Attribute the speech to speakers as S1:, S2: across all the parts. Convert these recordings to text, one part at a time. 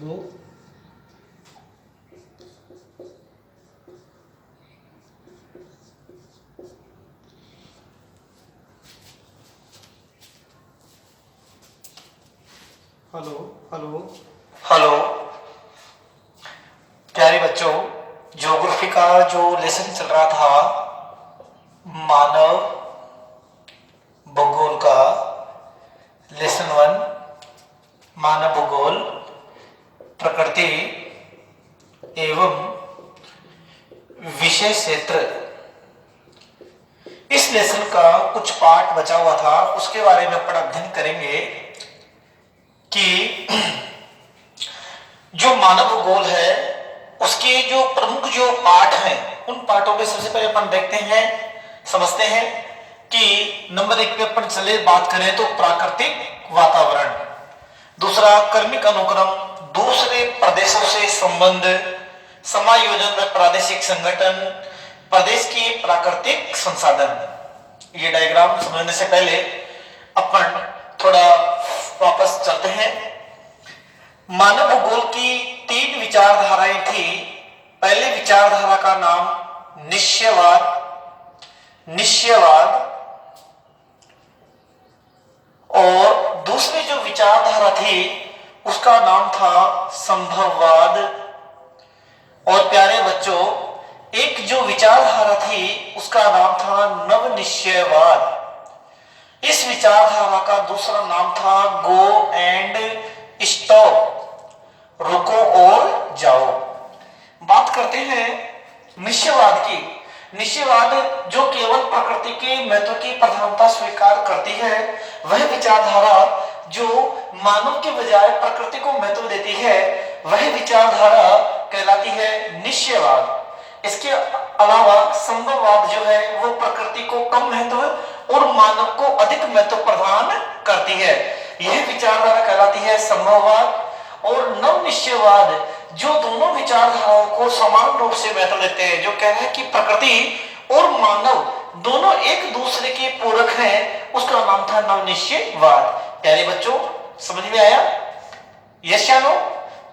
S1: दो। Hello hello
S2: hello प्यारे बच्चों, ज्योग्राफी का जो लेसन चल रहा था मानव भूगोल का, लेसन 1 मानव भूगोल प्रकृति एवं विषय क्षेत्र, इस लेसन का कुछ पार्ट बचा हुआ था, उसके बारे में अपन अध्ययन करेंगे कि जो मानव भूगोल है उसके जो प्रमुख जो पार्ट हैं उन पार्टों में सबसे पहले अपन देखते हैं, समझते हैं कि नंबर 1 पे अपन चले बात करें तो प्राकृतिक वातावरण, दूसरा कर्मिक अनुक्रम, दूसरे प्रदेशों से संबंध, समायोजन में प्रादेशिक संगठन, प्रदेश के प्राकृतिक संसाधन। ये डायग्राम समझने से पहले अपन थोड़ा वापस चलते हैं। मानव भूगोल की 3 विचारधाराएं थी। पहले विचारधारा का नाम निश्चयवाद और दूसरी जो विचारधारा थी उसका नाम था संभववाद। और प्यारे बच्चों, एक जो विचारधारा थी उसका नाम था नवनिश्चयवाद। इस विचारधारा का दूसरा नाम था गो एंड स्टॉप, रुको और जाओ। बात करते हैं निश्चयवाद की। निश्चयवाद जो केवल प्रकृति के महत्व की प्रधानता स्वीकार करती है, वह विचारधारा जो मानव के बजाय प्रकृति को महत्व देती है, वह विचारधारा कहलाती है निश्चयवाद। इसके अलावा संभववाद जो है वो प्रकृति को कम महत्व और मानव को अधिक महत्व प्रदान करती है, यह विचारधारा कहलाती है संभववाद। और नवनिश्चयवाद जो दोनों विचारधाराओं को समान रूप से महत्व देते हैं, जो कह रहे हैं कि प्रकृति और मानव दोनों एक दूसरे के पूरक हैं, उसका नाम था नवनिश्चयवाद। प्यारे बच्चों, समझ में आया? यस या नो?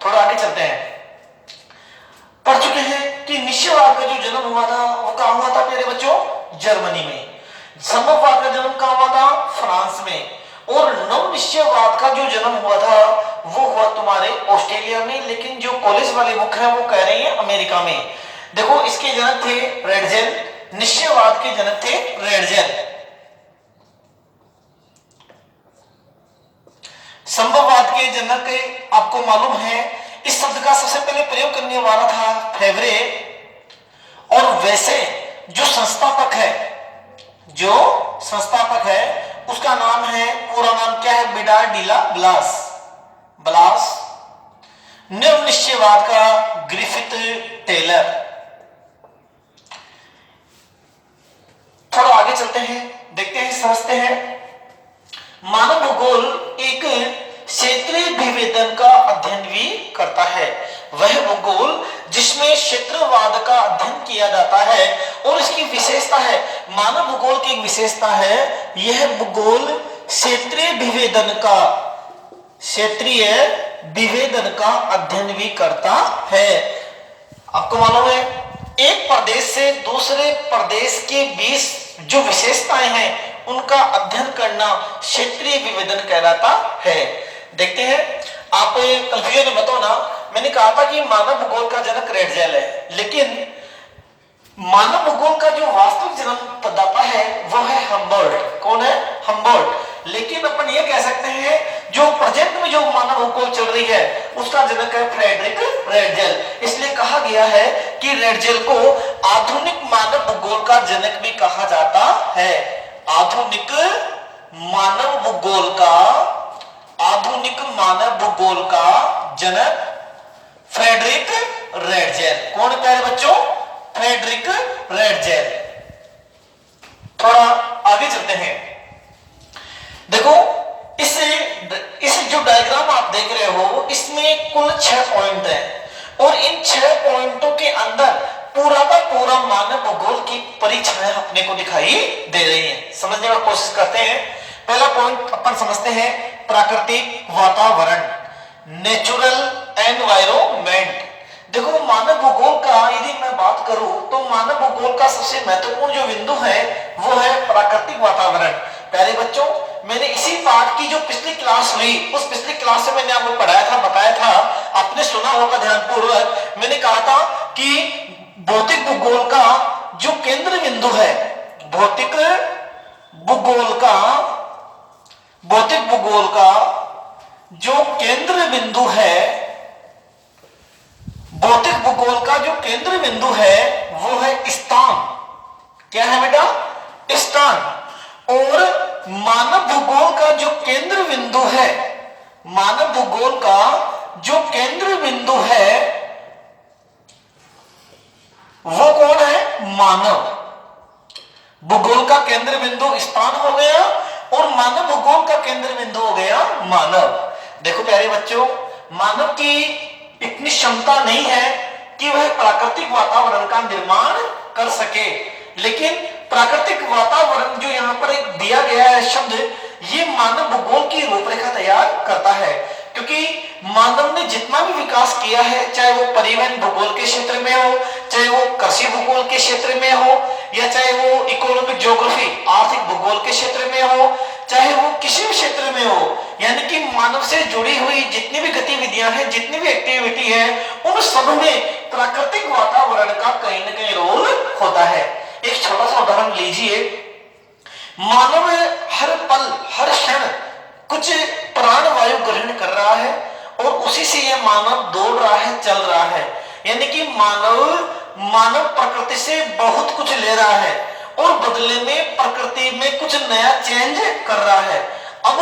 S2: थोड़ा आगे चलते हैं। पढ़ चुके हैं कि निश्चयवाद का जो जन्म हुआ था वो कहां हुआ था प्यारे बच्चों? जर्मनी में। संभववाद का जन्म कहां हुआ था? फ्रांस में। और नवनिश्चयवाद का जो जन्म हुआ था वो हुआ तुम्हारे ऑस्ट्रेलिया में, लेकिन जो कॉलेज वाले बुक है वो कह रही है अमेरिका में। देखो, इसके जनक थे रेडजेल, निश्चयवाद के जनक थे रेडजेल। संभववाद के जनक आपको मालूम है, इस शब्द का सबसे पहले प्रयोग करने वाला था फेवरे। और वैसे जो संस्थापक है उसका नाम है, पूरा नाम क्या है? बिडार डिला ब्लास। नवनिश्चयवाद का ग्रिफिथ टेलर। थोड़ा आगे चलते हैं, देखते हैं, समझते हैं। मानव भूगोल एक क्षेत्रीय विभेदन का अध्ययन भी करता है। वह भूगोल जिसमें क्षेत्रवाद का अध्ययन किया जाता है। और इसकी विशेषता है, मानव भूगोल की एक विशेषता है, यह भूगोल क्षेत्रीय विभेदन का अध्ययन भी करता है। आपको मालूम है, एक प्रदेश से दूसरे प्रदेश के बीच जो विशेषताएं हैं उनका अध्ययन करना क्षेत्रीय विभेदन कहलाता है। देखते हैं, आप कंफ्यूजन मत होना। मैंने कहा था कि मानव भूगोल का जनक रेडजेल है, लेकिन मानव भूगोल का जो वास्तविक जन्मदाता है वो है हम्बोल्ट। कौन है? हम्बोल्ट। लेकिन अपन ये कह सकते हैं जो प्रेजेंट में जो मानव भूगोल चल रही है उसका जनक है फ्रेडरिक रेडजेल। इसलिए कहा गया है कि रेडजेल को आधुनिक मानव भूगोल का जनक भी कहा जाता है। आधुनिक मानव भूगोल का जनक फ्रेडरिक रेडजेल। कौन है प्यारे बच्चों? Friedrich Ratzel. थोड़ा आगे चलते हैं। देखो, इस जो डायग्राम आप देख रहे हो इसमें कुल 6 पॉइंट हैं और इन 6 पॉइंटों के अंदर पूरा का पूरा मानव भूगोल की परिछाया अपने को दिखाई दे रही है। समझने की कोशिश करते हैं। पहला पॉइंट अपन समझते हैं, प्राकृतिक वातावरण, नेचुरल एनवायरमेंट। देखो मानव भूगोल का यदि मैं बात करूं तो मानव भूगोल का सबसे महत्वपूर्ण जो बिंदु है वो है प्राकृतिक वातावरण। प्यारे बच्चों, मैंने इसी पाठ की जो पिछली क्लास हुई उस पिछली क्लास में मैंने आपको पढ़ाया था, बताया था, आपने सुना होगा ध्यानपूर्वक। मैंने कहा था कि भौतिक भूगोल का जो केंद्र बिंदु है, भौतिक भूगोल का जो केंद्र बिंदु है, भौतिक भूगोल का जो केंद्र बिंदु है वो है स्थान। क्या है बेटा? स्थान। और मानव भूगोल का जो केंद्र बिंदु है, मानव भूगोल का जो केंद्र बिंदु है वो कौन है? मानव। भूगोल का केंद्र बिंदु स्थान हो गया और मानव भूगोल का केंद्र बिंदु हो गया मानव। देखो प्यारे बच्चों, मानव की इतनी क्षमता नहीं है कि वह प्राकृतिक वातावरण का निर्माण कर सके, लेकिन प्राकृतिक वातावरण जो यहां पर एक दिया गया है शब्द, ये मानव भूगोल की रूपरेखा तैयार करता है। क्योंकि मानव ने जितना भी विकास किया है, चाहे वो परिवहन भूगोल के क्षेत्र में हो, चाहे वो कृषि भूगोल के क्षेत्र में हो, या चाहे वो इकोनॉमिक ज्योग्राफी आर्थिक भूगोल के क्षेत्र में हो, चाहे वो किसी भी क्षेत्र में हो, यानी कि मानव से जुड़ी हुई जितनी भी गतिविधियां हैं, जितनी भी एक्टिविटी है, उन सब में प्राकृतिक वातावरण का कहीं ना कहीं रोल होता है। एक छोटा सा उदाहरण लीजिए। मानव हर पल हर क्षण कुछ प्राण वायु ग्रहण कर रहा है और उसी से यह मानव दौड़ रहा है, चल रहा है। यानी कि मानव प्रकृति से बहुत कुछ ले रहा है और बदले में प्रकृति में कुछ नया चेंज कर रहा है। अब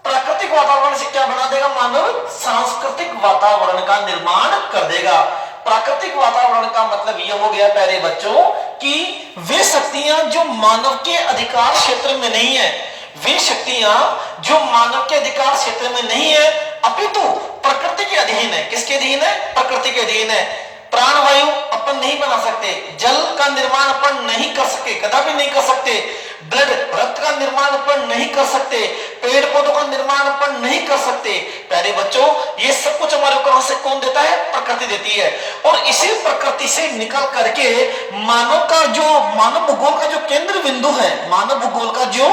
S2: प्राकृतिक वातावरण से क्या बना देगा मानव? सांस्कृतिक वातावरण का निर्माण कर देगा। प्राकृतिक वातावरण का मतलब यह हो गया प्यारे बच्चों कि वे शक्तियां जो मानव के अधिकार क्षेत्र में नहीं है, वे शक्तियां जो मानव के अधिकार क्षेत्र में नहीं है, अपितु प्रकृति के अधीन है। किसके अधीन है? प्रकृति के अधीन है। प्राणवायु अपन नहीं बना सकते, जल का निर्माण अपन नहीं कर सकते, कदापि नहीं कर सकते, ब्लड रक्त का निर्माण अपन नहीं कर सकते, पेड़ पौधों का निर्माण अपन नहीं कर सकते। प्यारे बच्चों, ये सब कुछ हमारे ऊपर से कौन देता है? प्रकृति देती है। और इसी प्रकृति से निकल करके मानव भूगोल का जो केंद्र बिंदु है, मानव भूगोल का जो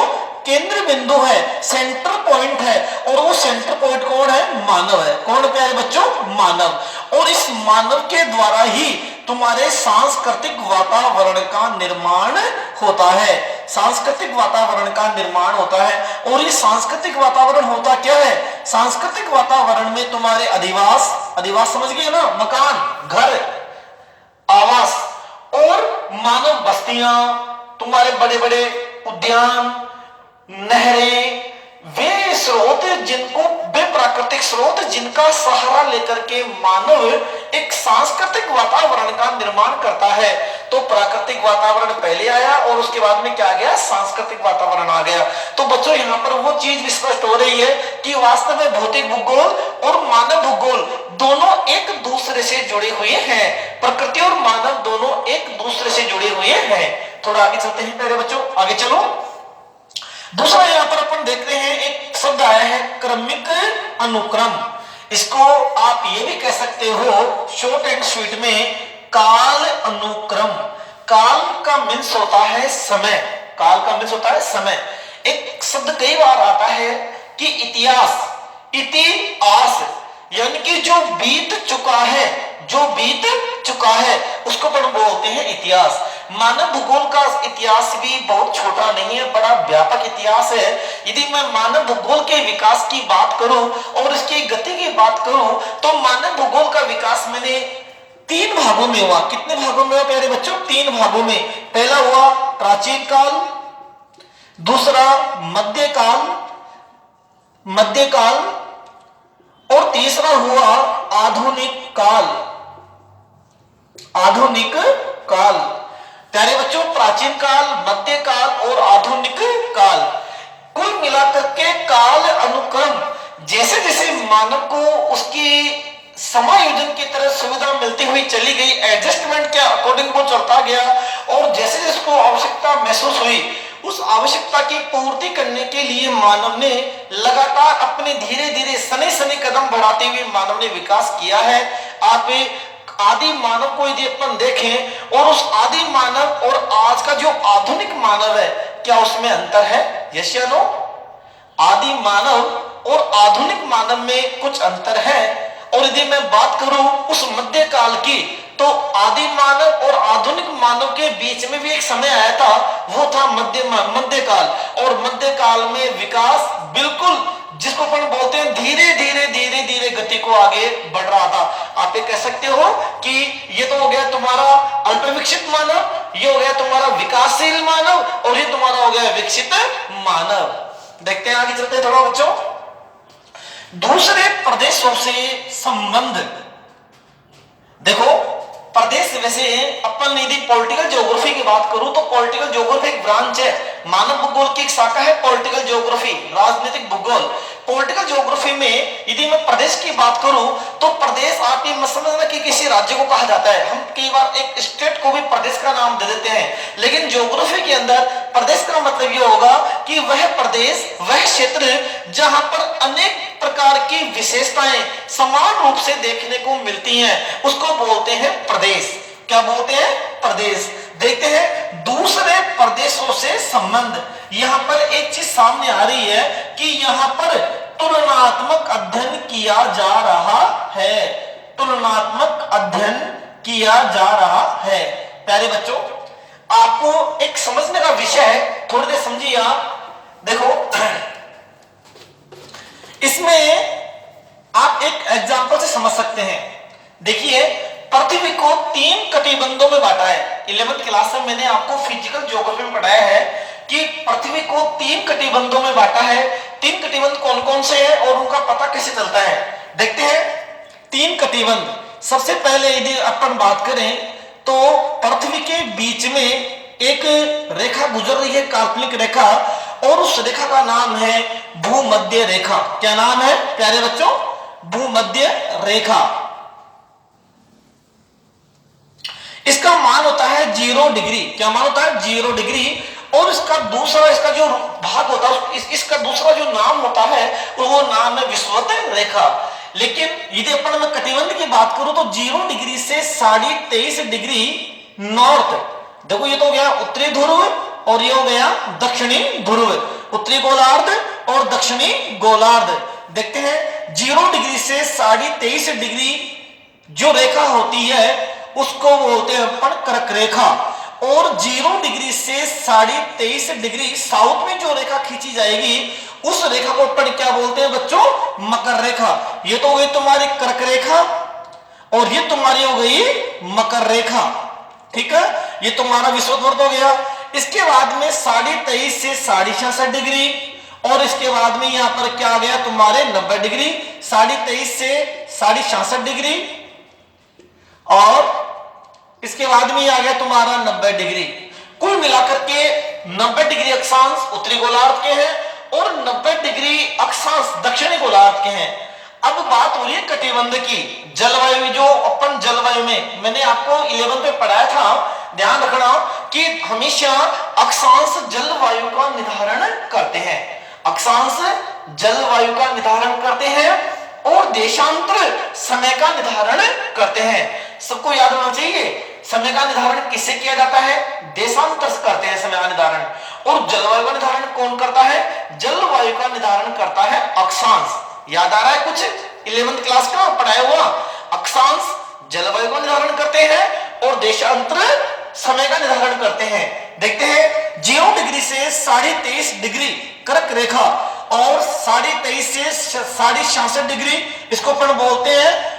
S2: केंद्र बिंदु है, सेंटर पॉइंट है, और वो सेंटर पॉइंट कौन है? मानव है। कौन प्यारे बच्चों? मानव। और इस मानव के द्वारा ही तुम्हारे सांस्कृतिक वातावरण का निर्माण होता है। सांस्कृतिक वातावरण का निर्माण होता है। और ये सांस्कृतिक वातावरण होता क्या है? सांस्कृतिक वातावरण में तुम्हारे अधिवास समझ गए ना, मकान, घर, आवास, और मानव बस्तियां, तुम्हारे बड़े बड़े उद्यान, नहरें, वे स्रोत जिनको, वे प्राकृतिक स्रोत जिनका सहारा लेकर के मानव एक सांस्कृतिक वातावरण का निर्माण करता है। तो प्राकृतिक वातावरण पहले आया और उसके बाद में क्या आ गया? सांस्कृतिक वातावरण आ गया। तो बच्चों यहां पर वो चीज स्पष्ट हो रही है कि वास्तव में भौतिक भूगोल और मानव भूगोल दोनों एक दूसरे से जुड़े हुए हैं। प्रकृति और मानव दोनों एक दूसरे से जुड़े हुए हैं। थोड़ा आगे चलते हैं प्यारे बच्चों, आगे चलो। दूसरा यहां पर अपन देख रहे हैं, एक शब्द आया है क्रमिक अनुक्रम। इसको आप ये भी कह सकते हो शॉर्ट एंड स्वीट में काल अनुक्रम। काल का मीन्स होता है समय, काल का मीन्स होता है समय। एक शब्द कई बार आता है कि इतिहास, इतिहास, यानी कि जो बीत चुका है, जो बीत चुका है उसको अपन बोलते हैं इतिहास। मानव भूगोल का इतिहास भी बहुत छोटा नहीं है, बड़ा व्यापक इतिहास है। यदि मैं मानव भूगोल के विकास की बात करूं और इसकी गति की बात करूं तो मानव भूगोल का विकास मैंने 3 भागों में हुआ। कितने भागों में हुआ प्यारे बच्चों? 3 भागों में। पहला हुआ प्राचीन काल, दूसरा मध्यकाल, और तीसरा हुआ आधुनिक काल। आधुनिक काल। प्यारे बच्चों, प्राचीन काल, मध्यकाल और आधुनिक काल, कुल मिलाकर के काल अनुक्रम जैसे जैसे मानव को उसकी समायोजन की तरह सुविधा मिलती हुई चली गई, एडजस्टमेंट के अकॉर्डिंग वो चलता गया, और जैसे जैसे को आवश्यकता महसूस हुई उस आवश्यकता की पूर्ति करने के लिए मानव ने लगातार अपने धीरे धीरे सने सने कदम बढ़ाते हुए मानव ने विकास किया है। आप आदि मानव को यदि अपन देखें और उस आदि मानव और आज का जो आधुनिक मानव है, क्या उसमें अंतर है? यस या नो? आदि मानव और आधुनिक मानव में कुछ अंतर है। और यदि मैं बात करूं उस मध्यकाल की, तो आदि मानव और आधुनिक मानव के बीच में भी एक समय आया था, वो था मध्यकाल। और मध्यकाल में विकास बिल्कुल जिसको अपन बोलते हैं धीरे धीरे धीरे धीरे गति को आगे बढ़ रहा था। आप ये कह सकते हो कि ये तो हो गया तुम्हारा अल्पविकसित मानव, ये हो गया तुम्हारा विकासशील मानव, और ये तुम्हारा हो गया विकसित मानव। देखते हैं आगे चलते हैं थोड़ा बच्चों। दूसरे प्रदेशों से संबंध। देखो प्रदेश, वैसे अपन यदि पॉलिटिकल ज्योग्राफी की बात करूं तो पॉलिटिकल ज्योग्राफी एक ब्रांच है, मानव भूगोल की एक शाखा है पॉलिटिकल ज्योग्राफी, राजनीतिक भूगोल। पॉलिटिकल ज्योग्राफी में यदि मैं प्रदेश की बात करूं तो प्रदेश, आप ये मत समझना कि किसी राज्य को कहा जाता है। हम कई बार एक स्टेट को भी प्रदेश का नाम दे देते हैं, लेकिन ज्योग्राफी के अंदर प्रदेश का मतलब ये होगा कि वह प्रदेश, वह क्षेत्र जहां पर अनेक प्रकार की विशेषताएं समान रूप से देखने को मिलती हैं, उसको बोलते हैं प्रदेश। क्या बोलते हैं? प्रदेश। देखते हैं दूसरे प्रदेशों से संबंध। यहां पर एक चीज सामने आ रही है कि यहां पर तुलनात्मक अध्ययन किया जा रहा है, तुलनात्मक अध्ययन किया जा रहा है। प्यारे बच्चों, आपको एक समझने का विषय है, थोड़ी देर समझिए आप। देखो इसमें आप एक एग्जांपल से समझ सकते हैं। देखिए पृथ्वी को 3 कटिबंधों में बांटा है। 11th क्लास में मैंने आपको फिजिकल ज्योग्राफी में पढ़ाया है कि पृथ्वी को 3 कटिबंधों में बांटा है। 3 कटिबंध कौन कौन से हैं और उनका पता कैसे चलता है? देखते हैं 3 कटिबंध। सबसे पहले यदि अपन बात करें तो पृथ्वी के बीच में एक रेखा गुजर रही है, काल्पनिक रेखा, और उस रेखा का नाम है भूमध्य रेखा। क्या नाम है प्यारे बच्चों? भूमध्य रेखा। इसका मान होता है 0 डिग्री। क्या मान होता है? 0 डिग्री। और इसका दूसरा, इसका जो भाग होता है, इसका दूसरा जो नाम होता है वो नाम है विषुवत रेखा। लेकिन यदि अपन मैं कटिबंध की बात करूं तो 0 डिग्री से 23.5 डिग्री नॉर्थ। देखो ये तो हो गया उत्तरी ध्रुव और ये हो गया दक्षिणी ध्रुव, उत्तरी गोलार्ध और दक्षिणी गोलार्ध। देखते हैं 0 डिग्री से 23.5 डिग्री जो रेखा होती है उसको बोलते हैं अपन कर्क रेखा। और 0 डिग्री से 23.5 डिग्री साउथ में जो रेखा खींची जाएगी उस रेखा को अपन क्या बोलते हैं बच्चों? मकर रेखा। ये तो हो गई तुम्हारी कर्क रेखा और ये तुम्हारी हो गई मकर रेखा। ठीक है, ये तुम्हारा विषुवत हो गया। इसके बाद में 23.5 से 66 डिग्री, और इसके बाद में यहां पर क्या आ गया तुम्हारे 90 डिग्री, 23.5 से 66 डिग्री, और इसके बाद में आ गया तुम्हारा 90 डिग्री। कुल मिलाकर के 90 डिग्री अक्षांश उत्तरी गोलार्ध के हैं और 90 डिग्री अक्षांश दक्षिणी गोलार्ध के हैं। अब बात हो रही है कटिबंध की। जलवायु, जो अपन जलवायु में मैंने आपको 11th में पढ़ाया था, ध्यान रखना कि हमेशा अक्षांश जलवायु का निर्धारण करते हैं। अक्षांश जलवायु का निर्धारण करते हैं और देशांतर समय का निर्धारण करते हैं। सबको याद होना चाहिए, समय का निर्धारण किससे किया जाता है? देशांतर से करते हैं समय का निर्धारण। और जलवायु का निर्धारण कौन करता है? जलवायु का निर्धारण करता है अक्षांश। याद आ रहा है कुछ 11th क्लास का पढ़ाया हुआ? अक्षांश जलवायु का निर्धारण करते हैं और देशांतर समय का निर्धारण करते हैं। देखते हैं 0 डिग्री से 23.5 डिग्री कर्क रेखा और 23.5 से 66 डिग्री, इसको अपन बोलते हैं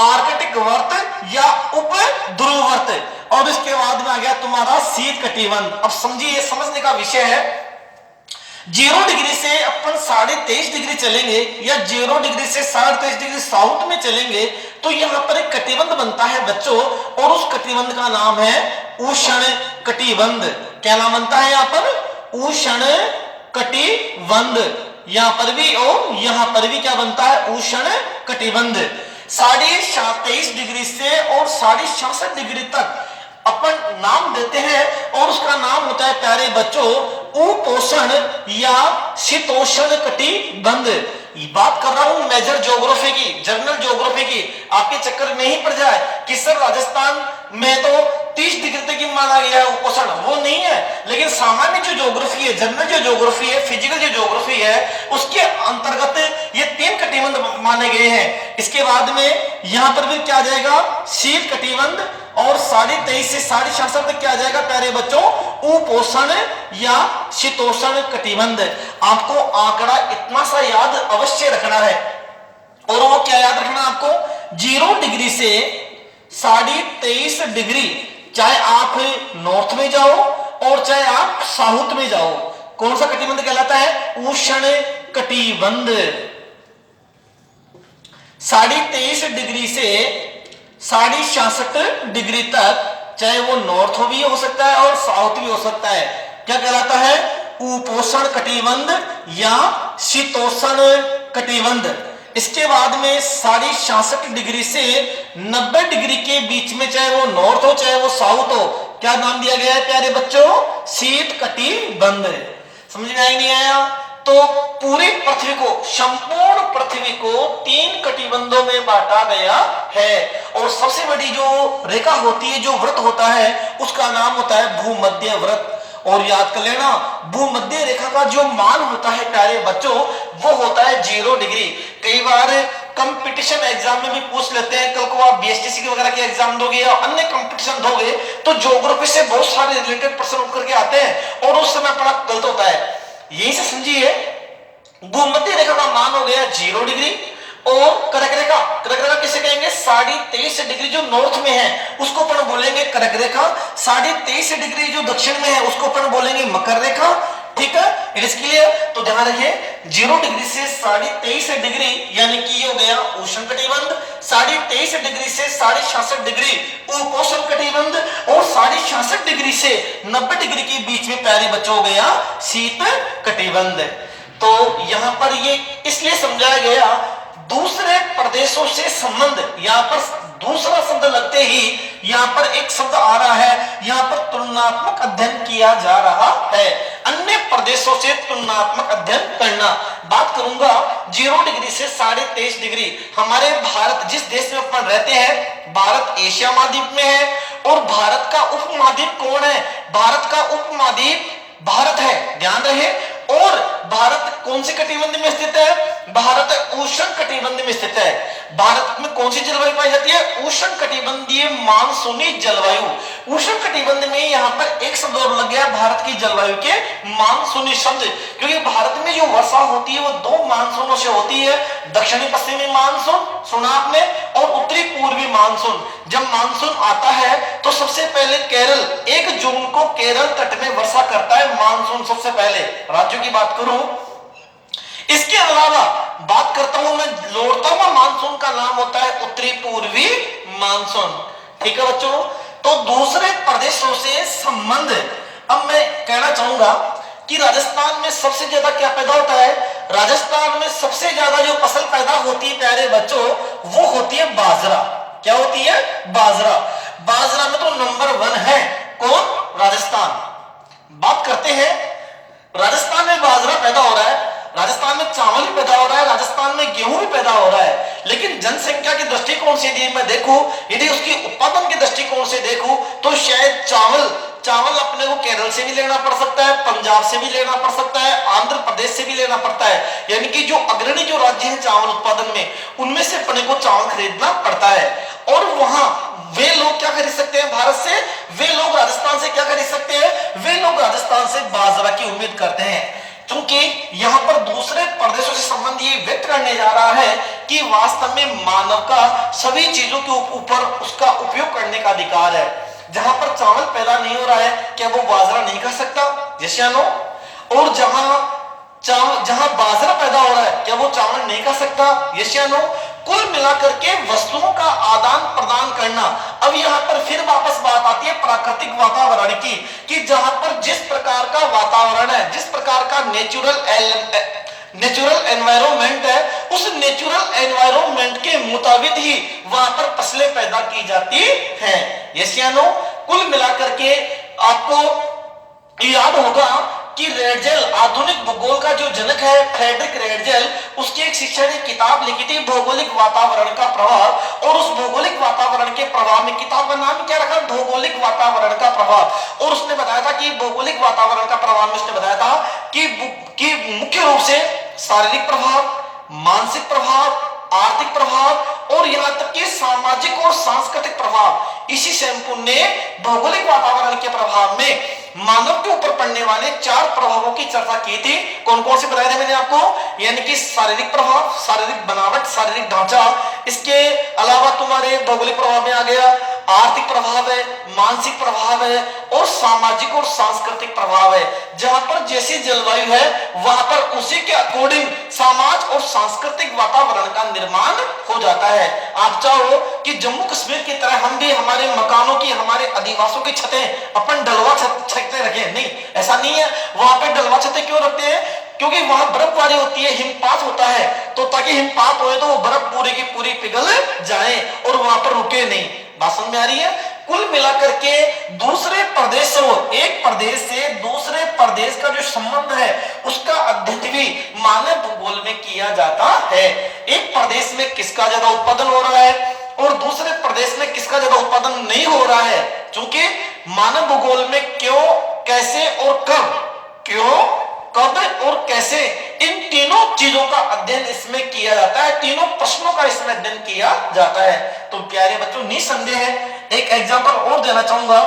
S2: आर्कटिक वर्त या उप ध्रुव वर्त। और इसके बाद में आ गया तुम्हारा शीत कटिबंध। अब समझिए, समझने का विषय है। 0 डिग्री से अपन 23.5 डिग्री चलेंगे या 0 डिग्री से 23.5 डिग्री साउथ में चलेंगे तो यहां पर एक कटिबंध बनता है बच्चों, और उस कटिबंध का नाम है उष्ण कटिबंध। क्या नाम बनता है यहाँ पर? उष्ण कटिबंध। यहां पर भी और यहां पर भी क्या बनता है? उष्ण कटिबंध। 23.5 डिग्री से और 66 डिग्री तक अपन नाम देते हैं और उसका नाम होता है प्यारे बच्चों उपोषण या शीतोष्ण कटिबंध। बात कर रहा हूं मेजर ज्योग्राफी की, जनरल ज्योग्राफी की, आपके चक्कर में ही पड़ जाए कि सर राजस्थान में तो 30 डिग्री तक ही माना गया है उपोषण, वो नहीं है। लेकिन सामान्य जो ज्योग्राफी है, जनरल जो ज्योग्राफी है, फिजिकल जो ज्योग्राफी है, उसके अंतर्गत ये 3 कटिबंध माने गए हैं। इसके बाद में यहां पर भी क्या आ जाएगा, शीत कटिबंध, और 23.5 से 66 तक क्या आ जाएगा प्यारे बच्चों, उपोषण या शीतोष्ण कटिबंध। आपको आंकड़ा इतना सा याद अवश्य रखना है, और वो क्या याद रखना आपको, 0 डिग्री से 23.5 डिग्री, चाहे आप नॉर्थ में जाओ और चाहे आप साउथ में जाओ, कौन सा कटिबंध कहलाता है, उष्ण कटिबंध। 23.5 डिग्री से 66 डिग्री तक, चाहे वो नॉर्थ भी हो सकता है और साउथ भी हो सकता है, क्या कहलाता है, उपोषण कटिबंध या शीतोष्ण कटिबंध। इसके बाद में 66 डिग्री से 90 डिग्री के बीच में, चाहे वो नॉर्थ हो चाहे वो साउथ हो, क्या नाम दिया गया है प्यारे बच्चों, शीत कटिबंध। समझ में आया नहीं आया? तो पूरी पृथ्वी को, संपूर्ण पृथ्वी को 3 कटिबंधों में बांटा गया है, और सबसे बड़ी जो रेखा होती है, जो व्रत होता है, उसका नाम होता है भूमध्य व्रत। और याद कर लेना, भूमध्य रेखा का जो मान होता है प्यारे बच्चों, वो होता है 0 डिग्री। कई बार कंपटीशन एग्जाम में भी पूछ लेते हैं, कल को आप बीएसटीसी वगैरह के एग्जाम दोगे या अन्य कंपटीशन दोगे, तो ज्योग्राफी से बहुत सारे रिलेटेड प्रश्न उठ करके आते हैं, और उस समय बड़ा गलत होता है। यही से समझिए, भूमध्य रेखा का मान हो गया 0 डिग्री, और कर्क रेखा, कर्क रेखा किसे कहेंगे, 23.5 डिग्री जो नॉर्थ में है उसको अपन बोलेंगे कर्क रेखा, 23.5 डिग्री जो दक्षिण में है उसको अपन बोलेंगे मकर रेखा। ठीक है, इट इज क्लियर? तो ध्यान रखिए, 0 डिग्री से 23.5 डिग्री यानी कि ये हो गया उष्ण कटिबंध, 23.5 डिग्री से 66 डिग्री उपोष्ण कटिबंध, और 66 डिग्री से 90 डिग्री के बीच में प्यारे बच्चों हो गया शीत कटिबंध। तो यहां पर ये इसलिए समझाया गया, दूसरे प्रदेशों से संबंध, यहां पर दूसरा शब्द लगते ही यहां पर एक शब्द आ रहा है, यहां पर तुलनात्मक अध्ययन किया जा रहा है, अन्य प्रदेशों से तुलनात्मक अध्ययन करना। बात करूंगा 0 डिग्री से 23.5 डिग्री, हमारे भारत जिस देश में अपन रहते हैं, भारत एशिया महाद्वीप में है, और भारत का उपमहाद्वीप कौन है, भारत का उपमहाद्वीप भारत है, ध्यान रहे। और भारत कौन से कटिबंध में स्थित है, भारत उष्ण कटिबंध में स्थित है। भारत में कौन सी जलवायु पाई जाती है, उष्ण कटिबंधीय मानसूनी जलवायु। उष्ण कटिबंध में यहां पर एक शब्द और लग गया, भारत की जलवायु के मानसूनी शब्द, क्योंकि भारत में जो वर्षा होती है वो 2 मानसूनों से होती है, दक्षिणी पश्चिमी मानसून सुना आपने, और उत्तरी पूर्वी मानसून। जब मानसून आता है तो सबसे पहले केरल, 1 जून को केरल तट में वर्षा करता है मानसून, सबसे पहले राज्यों की बात करूं। इसके अलावा बात करता हूं मैं, लौटता हुआ मानसून का नाम होता है उत्तरी पूर्वी मानसून। ठीक है बच्चों, तो दूसरे प्रदेशों से संबंध। अब मैं कहना चाहूंगा कि राजस्थान में सबसे ज्यादा क्या पैदा होता है, राजस्थान में सबसे ज्यादा जो फसल पैदा होती है प्यारे बच्चों, वो होती है बाजरा। क्या होती है, बाजरा। बाजरा में तो नंबर 1 है कौन, राजस्थान। बात करते हैं, राजस्थान में बाजरा पैदा हो रहा है, राजस्थान में चावल भी पैदा हो रहा है, राजस्थान में गेहूं भी पैदा हो रहा है, लेकिन जनसंख्या के दृष्टिकोण से यदि मैं देखूं, यदि उसकी उत्पादन के दृष्टिकोण से देखूं, तो शायद चावल अपने को केरल से भी लेना पड़ सकता है, पंजाब से भी लेना पड़ सकता है, आंध्र प्रदेश से भी लेना पड़ता है, यानी कि जो अग्रणी जो राज्य हैं चावल उत्पादन में, उनमें से अपने को चावल खरीदना पड़ता है। और वहां वे लोग क्या खरीद सकते हैं भारत से, वे लोग राजस्थान से क्या खरीद सकते हैं, वे लोग राजस्थान से बाजरा की उम्मीद करते हैं। क्योंकि यहां पर दूसरे प्रदेशों से संबंध ये व्यक्त करने जा रहा है कि वास्तव में मानव का सभी चीजों के ऊपर उसका उपयोग करने का अधिकार है। जहां पर चावल पैदा नहीं हो रहा है, क्या वो बाजरा नहीं खा सकता, यस या नो? और जहां बाजरा पैदा हो रहा है, क्या वो चावल नहीं खा सकता, यस या नो? कुल मिलाकर के वस्तुओं का आदान प्रदान करना। अब यहां पर फिर वापस बात आती है प्राकृतिक वातावरण की, कि जहां पर जिस प्रकार का वातावरण है, जिस प्रकार का नेचुरल एनवायरनमेंट है, उस नेचुरल एनवायरनमेंट के मुताबिक ही वहां पर फसलें पैदा की जाती हैं, यस या नो? कुल मिलाकर के आपको याद होगा कि रेडजेल आधुनिक भूगोल का जो जनक है फ्रेडरिक रेडजेल, उसकी एक शिक्षक ने किताब लिखी थी भौगोलिक वातावरण का प्रभाव, और उस भौगोलिक वातावरण के प्रभाव में किताब का नाम क्या रखा, भौगोलिक वातावरण का प्रभाव। और उसने बताया था कि भौगोलिक वातावरण का प्रभाव में उसने बताया था कि मुख्य रूप से शारीरिक प्रभाव, मानसिक प्रभाव, आर्थिक प्रभाव और यहां तक कि सामाजिक और सांस्कृतिक प्रभाव, इसी शैम्पून ने भौगोलिक वातावरण के प्रभाव में मानव के ऊपर पड़ने वाले 4 प्रभावों की चर्चा की थी। कौन कौन से बताए थे मैंने आपको, यानी कि शारीरिक प्रभाव, शारीरिक बनावट, शारीरिक ढांचा, इसके अलावा तुम्हारे भौगोलिक प्रभाव में आ गया आर्थिक प्रभाव है, मानसिक प्रभाव है और सामाजिक और सांस्कृतिक प्रभाव है। जहां पर जैसी जलवायु है वहां पर उसी के अकॉर्डिंग समाज और सांस्कृतिक वातावरण का निर्माण हो जाता है। आप चाहो कि जम्मू कश्मीर की तरह हम भी हमारे मकानों की, हमारे आदिवासियों की छतें अपन डलवा छतें रखें, नहीं, ऐसा नहीं है। वहां पे डलवा छतें क्यों रखते हैं, क्योंकि वहां बर्फबारी होती है, हिमपात होता है, तो ताकि हिमपात होए तो वो बर्फ पूरी की पूरी पिघल जाए और वहां पर रुके नहीं। बात समझ में आ रही है। कुल मिलाकर के दूसरे प्रदेशों, एक प्रदेश से दूसरे प्रदेश का जो संबंध है उसका अध्ययन भी मानव भूगोल में किया जाता है। एक प्रदेश में किसका ज्यादा उत्पादन हो रहा है और दूसरे प्रदेश में किसका ज्यादा उत्पादन नहीं हो रहा है, क्योंकि मानव भूगोल में क्यों, कैसे और कब, क्यों, कब और कैसे, इन तीनों चीजों का अध्ययन इसमें किया जाता है, तीनों प्रश्नों का इसमें अध्ययन किया जाता है। तो प्यारे बच्चों, निसंदेह एक एग्जांपल और देना चाहूंगा,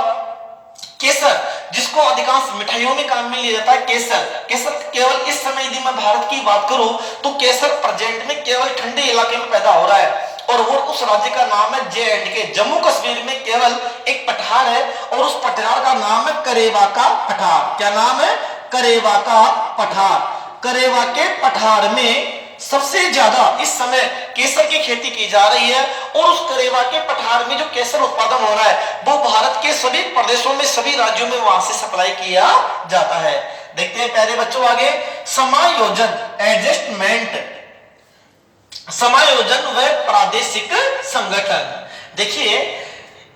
S2: केसर, जिसको अधिकांश मिठाइयों में काम में लिया जाता है। केसर, केसर केवल इस समय यदि मैं भारत की बात करूं तो केसर प्रेजेंट में केवल ठंडे इलाके में पैदा हो रहा है, और वो उस राज्य का नाम है J&K। जम्मू कश्मीर में केवल एक पठार है और उस पठार का नाम है करेवा का पठार। क्या नाम है, करेवा का पठार। करेवा के पठार में सबसे ज्यादा इस समय केसर की खेती की जा रही है, और उस करेवा के पठार में जो केसर उत्पादन हो रहा है वो भारत के सभी प्रदेशों में, सभी राज्यों में वहां से सप्लाई किया जाता है। देखते हैं प्यारे बच्चों आगे, समायोजन, एडजस्टमेंट, समायोजन व प्रादेशिक संगठन। देखिए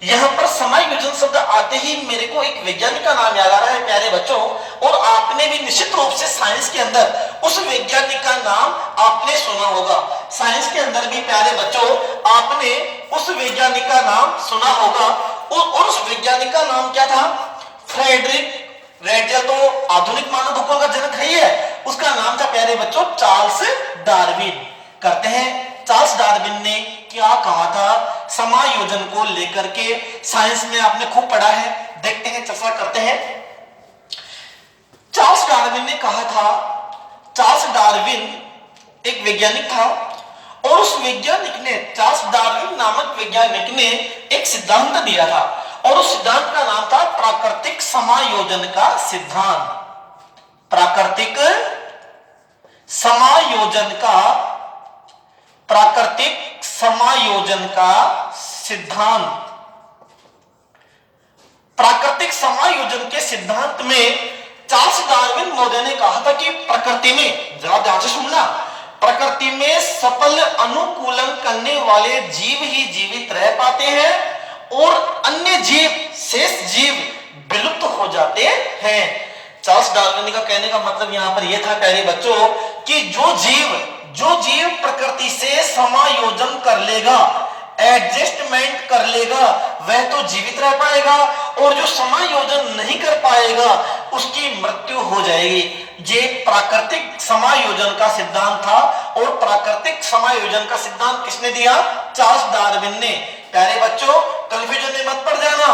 S2: यहां पर समायोजन शब्द आते ही मेरे को एक वैज्ञानिक का नाम याद आ रहा है प्यारे बच्चों, और आपने भी निश्चित रूप से साइंस के अंदर उस वैज्ञानिक का नाम आपने सुना होगा। साइंस के अंदर भी प्यारे बच्चों आपने उस वैज्ञानिक का नाम सुना होगा, और उस वैज्ञानिक का नाम क्या था, फ्रेडरिक रेडजेल। तो आधुनिक मानव भूगोल का जनक है, उसका नाम था प्यारे बच्चों चार्ल्स डार्विन। करते हैं, चार्ल्स डार्विन ने क्या कहा था समायोजन को लेकर के, साइंस में आपने खूब पढ़ा है, देखते हैं, चर्चा करते हैं। चार्ल्स डार्विन ने कहा था, चार्ल्स डार्विन एक वैज्ञानिक था, और उस वैज्ञानिक ने, चार्ल्स डार्विन नामक वैज्ञानिक ने एक सिद्धांत दिया था, और उस सिद्धांत का नाम था प्राकृतिक समायोजन का सिद्धांत। प्राकृतिक समायोजन का, प्राकृतिक समायोजन का सिद्धांत। प्राकृतिक समायोजन के सिद्धांत में चार्ल्स डार्विन महोदय ने कहा था कि प्रकृति में, जरा ध्यान से सुनना, प्रकृति में सफल अनुकूलन करने वाले जीव ही जीवित रह पाते हैं और अन्य जीव, शेष जीव विलुप्त हो जाते हैं। चार्ल्स डार्विन का कहने का मतलब यहां पर यह था प्यारे बच्चों कि जो जीव प्रकृति से समायोजन कर लेगा, एडजस्टमेंट कर लेगा, वह तो जीवित रह पाएगा, और जो समायोजन नहीं कर पाएगा उसकी मृत्यु हो जाएगी। ये प्राकृतिक समायोजन का सिद्धांत था, और प्राकृतिक समायोजन का सिद्धांत किसने दिया, चार्ल्स डार्विन ने। प्यारे बच्चों, कंफ्यूजन में मत पड़ जाना,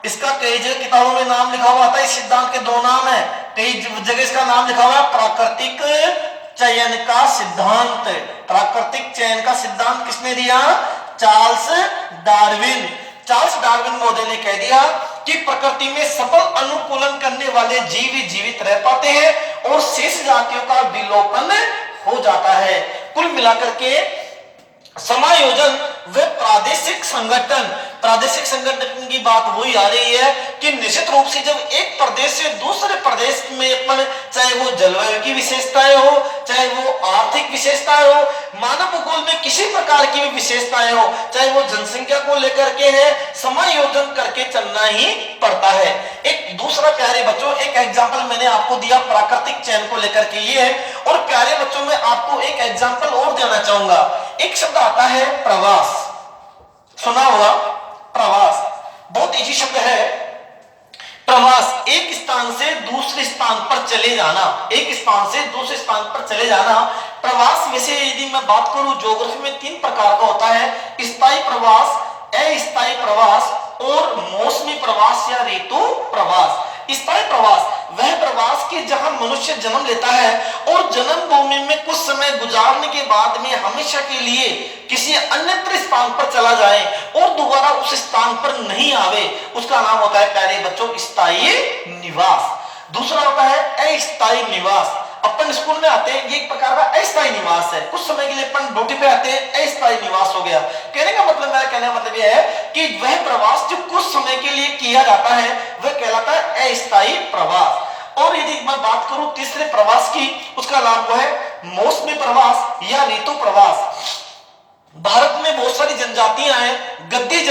S2: इसका कई जगह किताबों में नाम लिखा हुआ था, इस सिद्धांत के 2 नाम है, कई जगह इसका नाम लिखा हुआ है प्राकृतिक चयन का सिद्धांत। प्राकृतिक चयन का सिद्धांत किसने दिया, चार्ल्स डार्विन। चार्ल्स डार्विन महोदय ने कह दिया कि प्रकृति में सफल अनुकूलन करने वाले जीव ही जीवित रह पाते हैं और शेष जातियों का विलोपन हो जाता है। कुल मिलाकर के समायोजन व प्रादेशिक संगठन की बात वही आ रही है कि निश्चित रूप से जब एक प्रदेश से दूसरे प्रदेश में अपन, चाहे वो जलवायु की विशेषताएं हो, चाहे वो आर्थिक विशेषताएं हो, मानव भूगोल में किसी प्रकार की भी विशेषताएं हो, चाहे वो जनसंख्या को लेकर के है, समायोजन करके चलना ही पड़ता है। एक दूसरा प्यारे बच्चों, एक एग्जाम्पल मैंने आपको दिया प्राकृतिक चयन को लेकर के ये है, और प्यारे बच्चों में आपको एक एग्जाम्पल और देना चाहूंगा। एक शब्द आता है प्रवास, सुना होगा प्रवास, बहुत इजी शब्द है प्रवास। एक स्थान से दूसरे स्थान पर चले जाना, एक स्थान से दूसरे स्थान पर चले जाना प्रवास। वैसे यदि मैं बात करूं ज्योग्राफी में 3 प्रकार का होता है, स्थायी प्रवास, अस्थायी प्रवास और मौसमी प्रवास या ऋतु प्रवास। स्थायी प्रवास वह प्रवास के जहां मनुष्य जन्म लेता है और जन्म भूमि में कुछ समय गुजारने के बाद में हमेशा के लिए किसी अन्यत्र स्थान पर चला जाए और दोबारा उस स्थान पर नहीं आवे, उसका नाम होता है प्यारे बच्चों स्थायी निवास। दूसरा होता है अस्थायी निवास। अपन स्कूल में आते हैं, ये एक प्रकार का अस्थायी निवास है, कुछ समय के लिए अपन ड्यूटी पे आते हैं, अस्थायी निवास हो गया। कहने का मतलब, मेरा कहने का मतलब यह है कि वह प्रवास जो कुछ समय के लिए किया जाता है वह कहलाता है अस्थायी प्रवास। और यदि मैं बात करूं तीसरे प्रवास की, उसका नाम वो है मौसमी प्रवास या ऋतु प्रवास। भारत में बहुत सारी जनजातियां हैं। गद्दी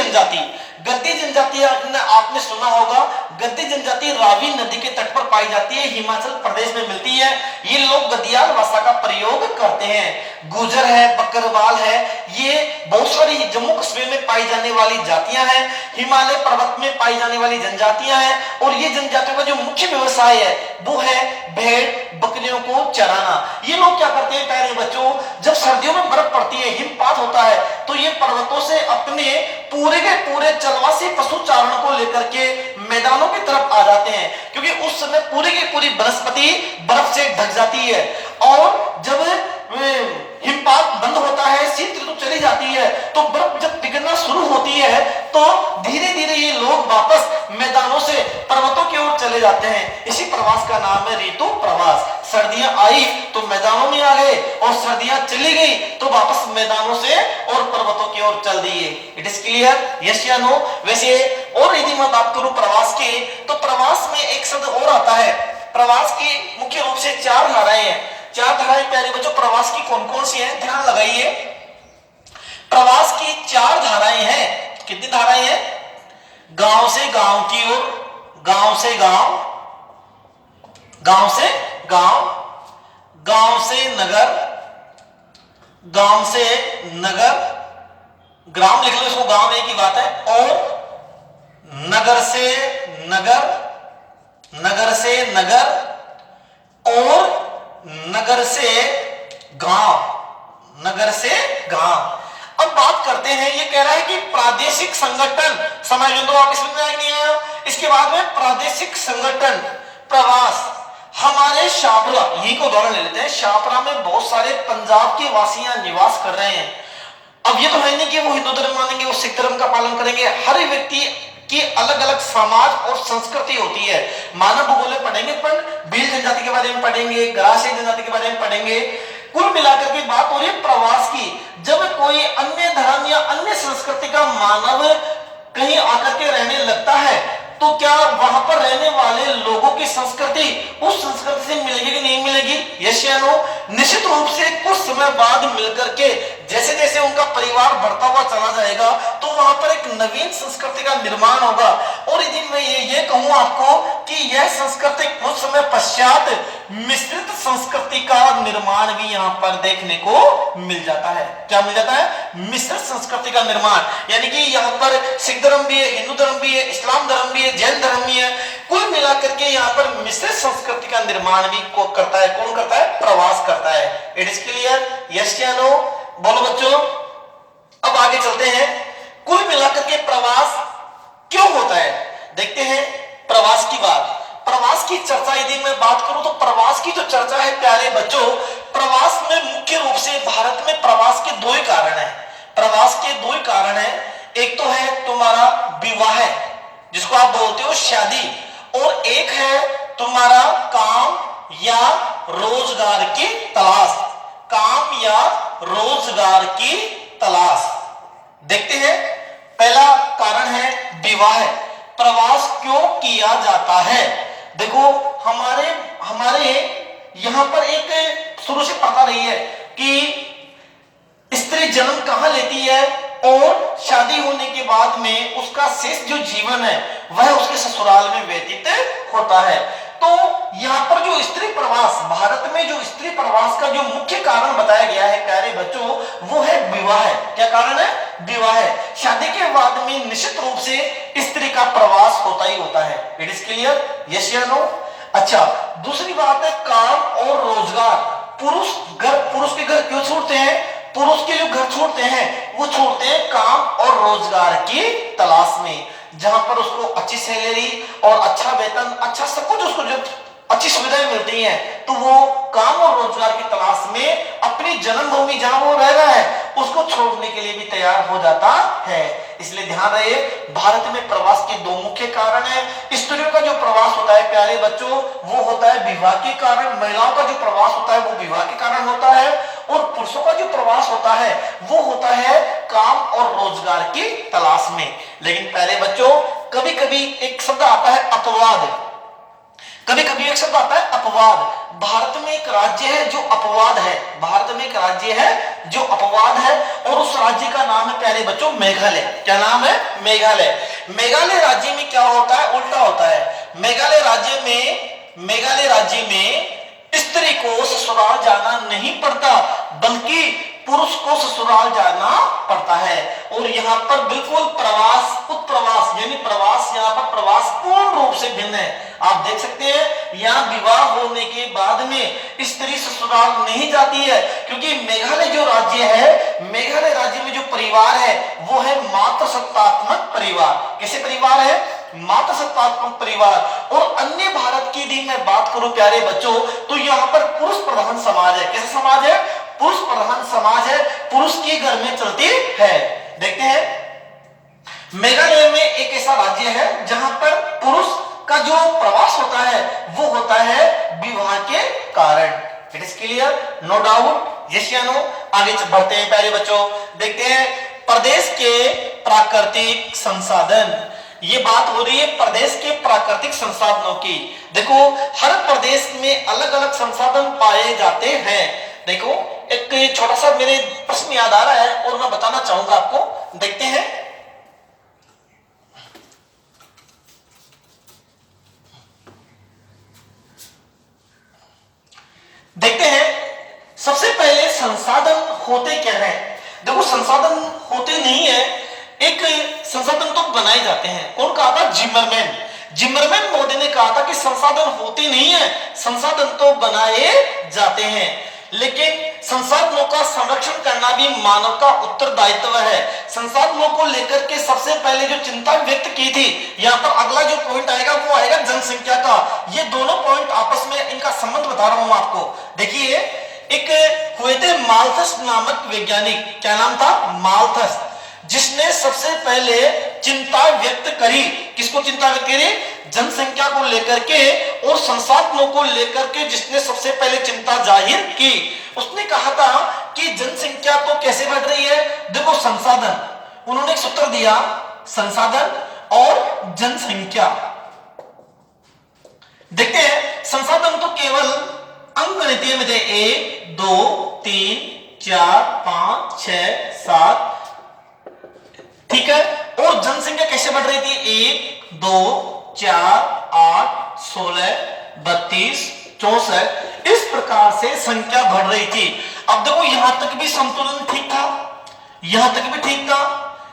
S2: जनजाति आपने सुना होगा। गद्दी जनजाति रावी नदी के तट पर पाई जाती है, हिमाचल प्रदेश में मिलती है। ये लोग गद्दियाल भाषा का प्रयोग करते हैं। गुजर है, बकरवाल है, ये बहुत सारी जम्मू कश्मीर में पाई जाने वाली जातियां हैं, हिमालय पर्वत में पाई जाने वाली जनजातियां हैं। और ये जनजातियों का जो मुख्य व्यवसाय है वो है भेड़ बकरियों को चराना। ये लोग क्या करते हैं प्यारे बच्चों, जब सर्दियों में बर्फ पड़ती है, हिमपात होता है, तो ये पर्वतों से अपने पूरे के पूरे चलवासी पशु चारण को लेकर के मैदानों की तरफ आ जाते हैं, क्योंकि उस समय पूरी की पूरी वनस्पति बर्फ से ढक जाती है। और जब हिमपात बंद होता है, शीत ऋतु चली जाती है, तो बर्फ जब पिघलना शुरू होती है तो धीरे धीरे ये लोग वापस मैदानों से पर्वतों की ओर चले जाते हैं। इसी प्रवास का नाम है ऋतु प्रवास। सर्दियां आई तो मैदानों में आ गए, और सर्दियां चली गई तो वापस मैदानों से और पर्वतों की ओर चल दिए। इट इज क्लियर, यस या नो? वैसे और यदि मैं बात करूं प्रवास की, तो प्रवास में एक शब्द और आता है। प्रवास की मुख्य रूप से 4 धाराएं हैं। 4 धाराएं प्यारे बच्चों प्रवास की कौन कौन सी हैं, ध्यान लगाइए। प्रवास की 4 धाराएं हैं। कितनी धाराएं हैं? गांव से गांव की ओर, गांव से गांव, गांव से गांव, गांव से नगर, गांव से नगर, ग्राम लिख लो इसको, गांव एक ही बात है। और नगर से नगर, नगर से नगर, और नगर से गांव, नगर से गांव। अब बात करते हैं, ये कह रहा है कि प्रादेशिक संगठन, समझ लो आप इसमें नहीं आया। इसके बाद में प्रादेशिक संगठन प्रवास। हमारे शापरा, यही को उदाहरण ले लेते हैं। शापरा में बहुत सारे पंजाब के वासियां निवास कर रहे हैं। अब ये तो है नहीं कि वो हिंदू धर्म मानेंगे, वो सिख धर्म का पालन करेंगे। हर व्यक्ति की अलग अलग समाज और संस्कृति होती है। मानव भूगोल में पढ़ेंगे, पर भील जनजाति के बारे में पढ़ेंगे, ग्रासीय जनजाति के बारे में पढ़ेंगे। कुल मिलाकर के बात हो रही है प्रवास की। जब कोई अन्य धर्म या अन्य संस्कृति का मानव कहीं आकर के रहने लगता है, तो क्या वहां पर रहने वाले लोगों की संस्कृति उस संस्कृति से मिलेगी कि नहीं मिलेगी? यस या नो? निश्चित रूप से कुछ समय बाद मिलकर के जैसे जैसे उनका परिवार बढ़ता हुआ चला जाएगा, तो वहां पर एक नवीन संस्कृति का निर्माण होगा। और यदि मैं ये कहूं आपको कि यह संस्कृति कुछ समय पश्चात मिश्रित संस्कृति का निर्माण भी यहां पर देखने को मिल जाता है। क्या मिल जाता है? मिश्रित संस्कृति का निर्माण। यानी कि यहां पर सिख धर्म भी है, हिंदू धर्म भी है, इस्लाम धर्म भी है, जैन धर्म भी है। कुल मिलाकर के यहाँ पर मिश्रित संस्कृति का निर्माण भी करता है। कौन करता है? प्रवास करता है। इट इज क्लियर, यस या नो? बोलो बच्चों। अब आगे चलते हैं। कुल मिलाकर के प्रवास क्यों होता है, देखते हैं प्रवास की बात। प्रवास की चर्चा यदि मैं बात करूं, तो प्रवास की जो चर्चा है प्यारे बच्चों, प्रवास में मुख्य रूप से भारत में प्रवास के 2 ही कारण हैं। प्रवास के 2 ही कारण हैं। एक तो है तुम्हारा विवाह, जिसको आप बोलते हो शादी, और एक है तुम्हारा काम या रोजगार की तलाश। काम या रोजगार की तलाश, देखते हैं, पहला कारण है विवाह। प्रवास क्यों किया जाता है? देखो हमारे हमारे यहां पर एक शुरू से प्रथा रही है कि स्त्री जन्म कहां लेती है और शादी होने के बाद में उसका शेष जो जीवन है वह उसके ससुराल में व्यतीत होता है। तो यहां पर जो स्त्री प्रवास, भारत में जो स्त्री प्रवास का जो मुख्य कारण बताया गया है प्यारे बच्चों, वो है विवाह। क्या कारण है? विवाह। शादी के बाद में निश्चित रूप से स्त्री का प्रवास होता ही होता है। It is clear? यस या नो? अच्छा, दूसरी बात है काम और रोजगार। पुरुष के घर क्यों छोड़ते हैं? पुरुष के जो घर छोड़ते हैं वो छोड़ते हैं काम और रोजगार की तलाश में, जहां पर उसको अच्छी सैलरी और अच्छा वेतन, अच्छा सब कुछ, उसको जो अच्छी सुविधाएं मिलती हैं, तो वो काम और रोजगार की तलाश में अपनी जन्मभूमि जहां वो रह रहा है उसको छोड़ने के लिए भी तैयार हो जाता है। इसलिए ध्यान रहे, भारत में प्रवास के दो मुख्य कारण है। स्त्रियों का जो प्रवास होता है प्यारे बच्चों वो होता है विवाह के कारण, महिलाओं का जो प्रवास होता है वो विवाह के कारण होता है, और पुरुषों का जो प्रवास होता है वो होता है काम और रोजगार की तलाश में। लेकिन प्यारे बच्चों, कभी कभी एक शब्द आता है अपवाद, कभी कभी एक शब्द आता है अपवाद। भारत में एक राज्य है जो अपवाद है, भारत में एक राज्य है जो अपवाद है, और उस राज्य का नाम है प्यारे बच्चों मेघालय। क्या नाम है? मेघालय। मेघालय राज्य में क्या होता है? उल्टा होता है। मेघालय राज्य में स्त्री को ससुराल जाना नहीं पड़ता, बल्कि पुरुष को ससुराल जाना पड़ता है। और यहाँ पर बिल्कुल उत्प्रवास यानी प्रवास, यहाँ पर प्रवास पूर्ण रूप से भिन्न है। आप देख सकते हैं यहाँ विवाह होने के बाद में स्त्री ससुराल नहीं जाती है, क्योंकि मेघालय जो राज्य है, मेघालय राज्य में जो परिवार है वो है मातृसत्तात्मक परिवार। कैसे परिवार है? मातृसत्तात्मक परिवार। और अन्य भारत की यदि मैं बात करूं प्यारे बच्चों, तो यहाँ पर पुरुष प्रधान समाज है। कैसा समाज है? पुरुष प्रधान समाज है, पुरुष के घर में चलती है। देखते हैं, मेघालय में एक ऐसा राज्य है जहां पर पुरुष का जो प्रवास होता है वो होता है विवाह के कारण। It is clear? No doubt? Yes या नो? आगे बढ़ते हैं प्यारे बच्चों, देखते हैं प्रदेश के प्राकृतिक संसाधन। ये बात हो रही है प्रदेश के प्राकृतिक संसाधनों की। देखो हर प्रदेश में अलग अलग संसाधन पाए जाते हैं। देखो एक छोटा सा मेरे प्रश्न याद आ रहा है और मैं बताना चाहूंगा आपको। देखते हैं, सबसे पहले संसाधन होते क्या है? देखो संसाधन होते नहीं है, एक संसाधन तो बनाए जाते हैं। कौन कहा था? जिमरमैन महोदय ने कहा था कि संसाधन होते नहीं है, संसाधन तो बनाए जाते हैं। लेकिन संसाधनों का संरक्षण करना भी मानव का उत्तरदायित्व है। संसाधनों को लेकर के सबसे पहले जो चिंता व्यक्त की थी, यहाँ पर अगला जो पॉइंट आएगा वो आएगा जनसंख्या का। ये दोनों पॉइंट आपस में इनका संबंध बता रहा हूं आपको। देखिए एक हुए थे माल्थस नामक वैज्ञानिक। क्या नाम था? माल्थस, जिसने सबसे पहले चिंता व्यक्त करी। किसको चिंता व्यक्त करी? जनसंख्या को लेकर के और संसाधनों को लेकर के जिसने सबसे पहले चिंता जाहिर की। उसने कहा था कि जनसंख्या तो कैसे बढ़ रही है? देखो संसाधन, उन्होंने एक सूत्र दिया, संसाधन और जनसंख्या। देखते हैं, संसाधन तो केवल अंकगणितीय में थे 1 2 3 4 5 6 7, ठीक है। और जनसंख्या कैसे बढ़ रही थी? 1 2 4 8 16 32 64, इस प्रकार से संख्या बढ़ रही थी। अब देखो यहां तक भी संतुलन ठीक था, यहां तक भी ठीक था,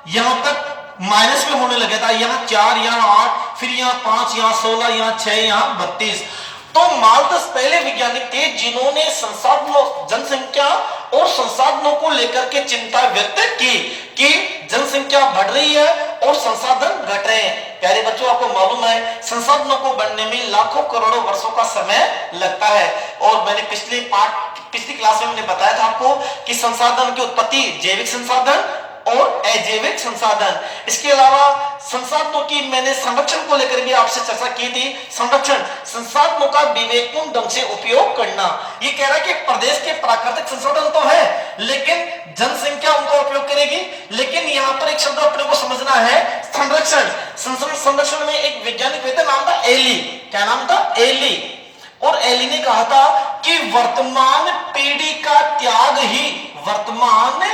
S2: यहां तक माइनस में होने लगा था। यहां 4, यहां 8, फिर यहां 5, यहां 16, यहां 6, यहां 32। तो माल्थस पहले वैज्ञानिक थे जिन्होंने संसाधनों, जनसंख्या और संसाधनों को लेकर के चिंता व्यक्त की कि जनसंख्या बढ़ रही है और संसाधन घट रहे हैं। प्यारे बच्चों, आपको मालूम है संसाधनों को बढ़ने में लाखों करोड़ों वर्षों का समय लगता है। और मैंने पिछली क्लास में मैंने बताया था आपको कि संसाधन की उत्पत्ति जैविक संसाधन और अजैविक संसाधन। इसके अलावा संसाधनों की मैंने संरक्षण को लेकर भी आपसे चर्चा की थी। संरक्षण, संसाधनों का विवेकपूर्ण ढंग से उपयोग करना। ये कह रहा है कि प्रदेश के प्राकृतिक संसाधन तो है, लेकिन जनसंख्या उनका उपयोग करेगी। लेकिन यहाँ पर एक समझना है संरक्षण। संरक्षण में एक वैज्ञानिक थे, नाम था एली। क्या नाम था? एली। और एली ने कहा था कि वर्तमान पीढ़ी का त्याग ही, वर्तमान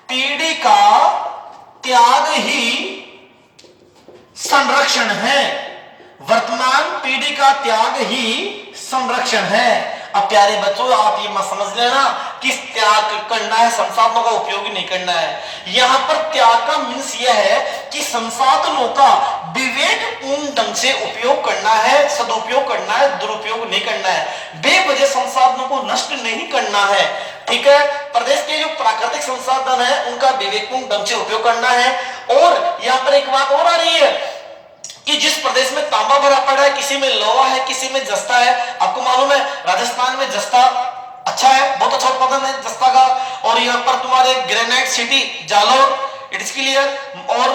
S2: पीढ़ी का त्याग ही संरक्षण है। वर्तमान पीढ़ी का त्याग ही संरक्षण है। अब प्यारे बच्चों, आप ये मत समझ लेना कि त्याग करना है, संसाधनों का उपयोग नहीं करना है। यहां पर त्याग का मीन्स यह है कि संसाधनों का विवेकपूर्ण ढंग से उपयोग करना है, सदुपयोग करना है, दुरुपयोग नहीं करना है। बेवजह संसाधनों को नष्ट नहीं करना है। ठीक है। प्रदेश के जो प्राकृतिक संसाधन है उनका विवेकपूर्ण ढंग से उपयोग करना है। और यहां पर एक बात और आ रही है कि जिस प्रदेश में तांबा भरा पड़ा है, किसी में लोहा है, किसी में जस्ता है। आपको मालूम है राजस्थान में जस्ता अच्छा है, बहुत अच्छा उत्पादन है जस्ता का। और यहाँ पर तुम्हारे granite city Jalore, it is clear. और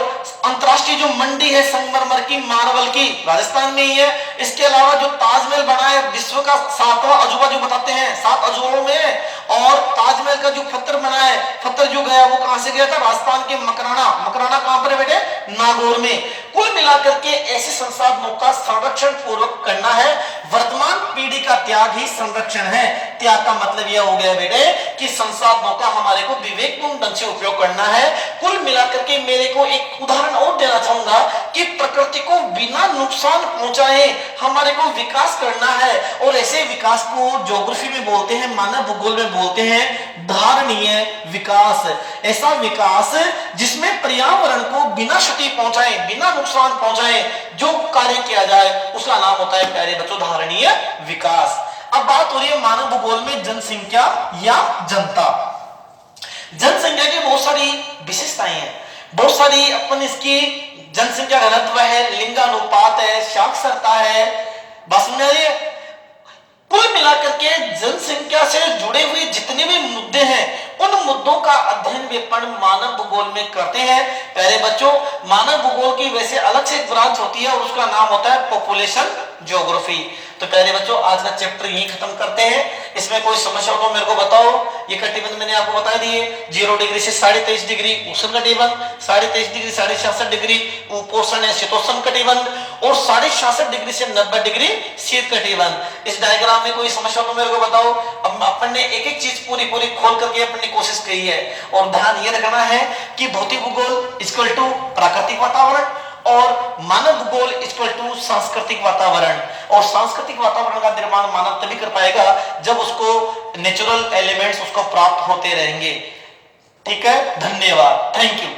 S2: अंतरराष्ट्रीय जो मंडी है संगमरमर की, मार्बल की, राजस्थान में ही है। इसके अलावा जो ताजमहल बना है विश्व का 7वां अजूबा जो बताते हैं, 7 अजूबों में। और ताजमहल का जो पत्थर बना है, पत्थर जो गया वो कहां से गया था? राजस्थान के मकराना। मकराना कहां पर है बेटे? नागौर में। कुल मिलाकर के ऐसे संसाधनों का संरक्षण पूर्वक करना है। वर्तमान पीढ़ी का त्याग ही संरक्षण है। त्याग का मतलब यह हो गया बेटे कि संसाधनों का हमारे को विवेकपूर्ण ढंग से उपयोग करना है। कुल मिलाकर के मेरे को एक उदाहरण और देना चाहूंगा कि प्रकृति को बिना नुकसान पहुंचाए हमारे को विकास करना है। और ऐसे विकास को ज्योग्राफी में बोलते हैं, मानव भूगोल में बोलते हैं धारणीय विकास। ऐसा विकास जिसमें पर्यावरण को बिना क्षति पहुंचाए, बिना नुकसान पहुंचाए जो कार्य किया जाए उसका नाम होता है प्यारे बच्चों धारणीय विकास। अब बात हो रही है मानव भूगोल में जनसंख्या या जनता। जनसंख्या की बहुत सारी विशेषताएं हैं, बहुत सारी अपन इसकी जनसंख्या घनत्व है, लिंगानुपात है, साक्षरता है। बस में कुल मिलाकर के जनसंख्या से जुड़े हुए जितने भी मुद्दे हैं उन मुद्दों का अध्ययन भी अपन मानव भूगोल में करते हैं। प्यारे बच्चों, मानव भूगोल की वैसे अलग से एक ब्रांच होती है और उसका नाम होता है पॉपुलेशन ज्योग्राफी। तो प्यारे बच्चों, आज का चैप्टर यही खत्म करते हैं। इसमें कोई समस्या हो तो मेरे को बताओ। ये कटिबंध मैंने आपको बता दिए। 0 डिग्री से 23.5 डिग्री उष्ण कटिबंध, 23.5 डिग्री 66.5 डिग्री उपोष्ण है शीतोष्ण कटिबंध, और 66.5 डिग्री से 90 डिग्री शीत कटिबंध। इस डायग्राम में कोई समस्या हो तो मेरे को बताओ। अब अपन ने एक एक चीज पूरी पूरी खोल करके अपन ने कोशिश की है। और ध्यान ये रखना है कि भौतिक भूगोल इक्वल टू प्राकृतिक वातावरण और मानव भूगोल इक्वल टू सांस्कृतिक वातावरण। और सांस्कृतिक वातावरण का निर्माण मानव तभी कर पाएगा जब उसको नेचुरल एलिमेंट्स उसको प्राप्त होते रहेंगे। ठीक है, धन्यवाद, थैंक यू।